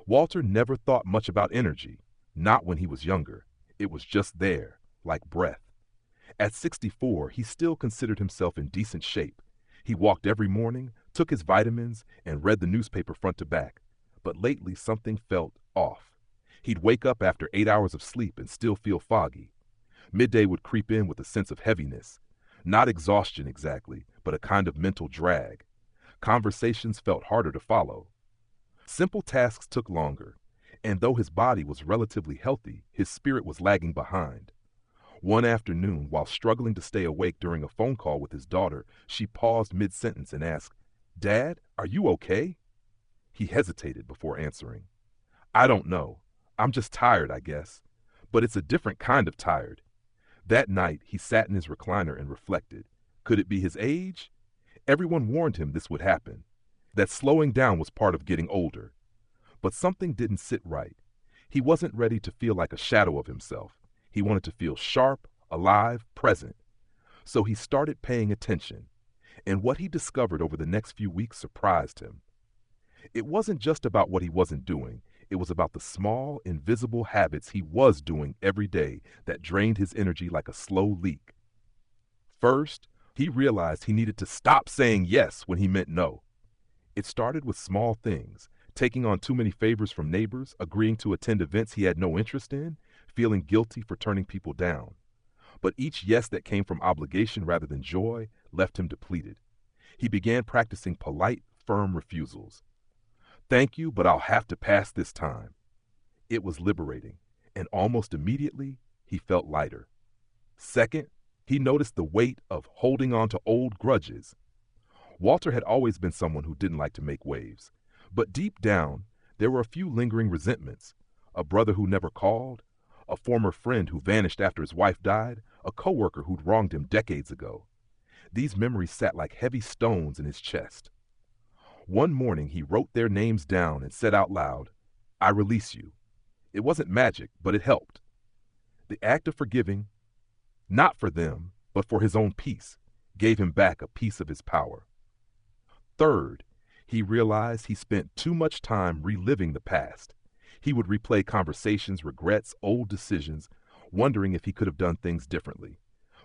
Walter never thought much about energy, not when he was younger. It was just there, like breath. At 64, he still considered himself in decent shape. He walked every morning, took his vitamins, and read the newspaper front to back. But lately something felt off. He'd wake up after 8 hours of sleep and still feel foggy. Midday would creep in with a sense of heaviness. Not exhaustion exactly, but a kind of mental drag. Conversations felt harder to follow. Simple tasks took longer, and though his body was relatively healthy, his spirit was lagging behind. One afternoon, while struggling to stay awake during a phone call with his daughter, she paused mid-sentence and asked, "Dad, are you okay?" He hesitated before answering. "I don't know. I'm just tired, I guess. But it's a different kind of tired." That night, he sat in his recliner and reflected. Could it be his age? Everyone warned him this would happen, that slowing down was part of getting older. But something didn't sit right. He wasn't ready to feel like a shadow of himself. He wanted to feel sharp, alive, present. So he started paying attention. And what he discovered over the next few weeks surprised him. It wasn't just about what he wasn't doing. It was about the small, invisible habits he was doing every day that drained his energy like a slow leak. First, he realized he needed to stop saying yes when he meant no. It started with small things, taking on too many favors from neighbors, agreeing to attend events he had no interest in, feeling guilty for turning people down. But each yes that came from obligation rather than joy left him depleted. He began practicing polite, firm refusals. "Thank you, but I'll have to pass this time." It was liberating, and almost immediately, he felt lighter. Second, he noticed the weight of holding on to old grudges. Walter had always been someone who didn't like to make waves, but deep down, there were a few lingering resentments. A brother who never called, a former friend who vanished after his wife died, a coworker who'd wronged him decades ago. These memories sat like heavy stones in his chest. One morning, he wrote their names down and said out loud, "I release you." It wasn't magic, but it helped. The act of forgiving, not for them, but for his own peace, gave him back a piece of his power. Third, he realized he spent too much time reliving the past. He would replay conversations, regrets, old decisions, wondering if he could have done things differently.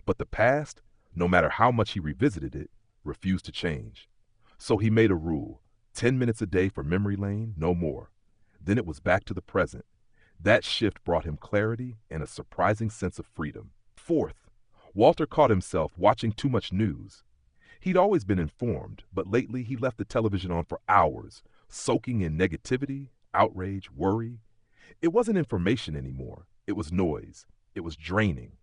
But the past, no matter how much he revisited it, refused to change. So he made a rule, 10 minutes a day for memory lane, no more. Then it was back to the present. That shift brought him clarity and a surprising sense of freedom. Fourth, Walter caught himself watching too much news. He'd always been informed, but lately he left the television on for hours, soaking in negativity, outrage, worry. It wasn't information anymore. It was noise. It was draining.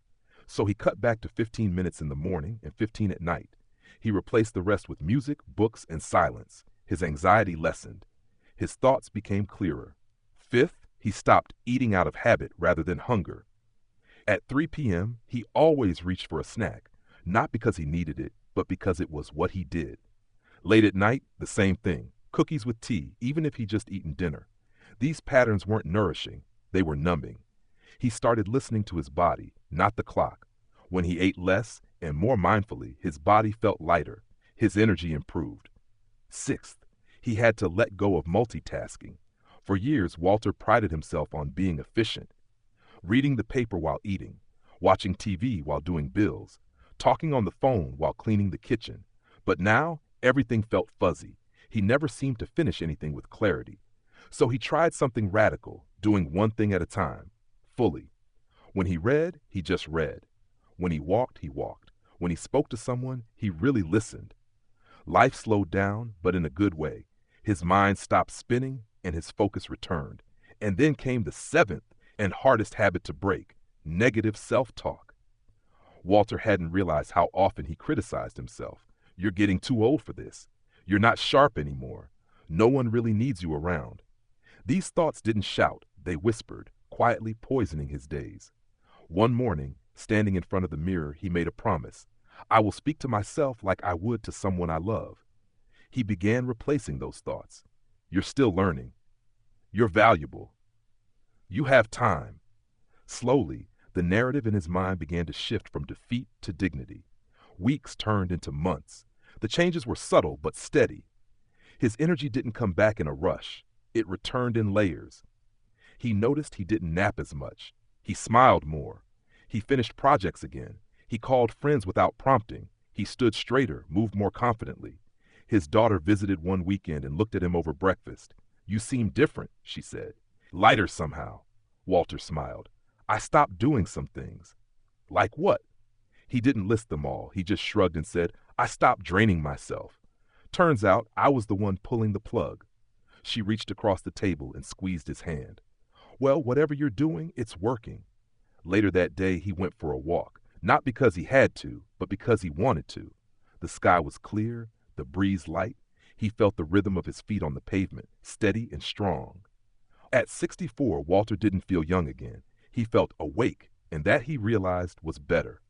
So he cut back to 15 minutes in the morning and 15 at night. He replaced the rest with music, books, and silence. His anxiety lessened. His thoughts became clearer. Fifth, he stopped eating out of habit rather than hunger. At 3 p.m., he always reached for a snack, not because he needed it, but because it was what he did. Late at night, the same thing, cookies with tea, even if he'd just eaten dinner. These patterns weren't nourishing, they were numbing. He started listening to his body, not the clock. When he ate less and more mindfully, his body felt lighter, his energy improved. Sixth, he had to let go of multitasking. For years, Walter prided himself on being efficient. Reading the paper while eating, watching TV while doing bills, talking on the phone while cleaning the kitchen. But now, everything felt fuzzy. He never seemed to finish anything with clarity. So he tried something radical, doing one thing at a time, fully. When he read, he just read. When he walked, he walked. When he spoke to someone, he really listened. Life slowed down, but in a good way. His mind stopped spinning, and his focus returned. And then came the seventh and hardest habit to break, negative self-talk. Walter hadn't realized how often he criticized himself. "You're getting too old for this. You're not sharp anymore. No one really needs you around." These thoughts didn't shout, they whispered, quietly poisoning his days. One morning, standing in front of the mirror, he made a promise. "I will speak to myself like I would to someone I love." He began replacing those thoughts. "You're still learning. You're valuable. You have time." Slowly, the narrative in his mind began to shift from defeat to dignity. Weeks turned into months. The changes were subtle but steady. His energy didn't come back in a rush. It returned in layers. He noticed he didn't nap as much. He smiled more. He finished projects again. He called friends without prompting. He stood straighter, moved more confidently. His daughter visited one weekend and looked at him over breakfast. "You seem different," she said. "Lighter somehow." Walter smiled. "I stopped doing some things." "Like what?" He didn't list them all. He just shrugged and said, "I stopped draining myself. Turns out I was the one pulling the plug." She reached across the table and squeezed his hand. "Well, whatever you're doing, it's working." Later that day, he went for a walk, not because he had to, but because he wanted to. The sky was clear, the breeze light. He felt the rhythm of his feet on the pavement, steady and strong. At 64, Walter didn't feel young again. He felt awake, and that he realized was better.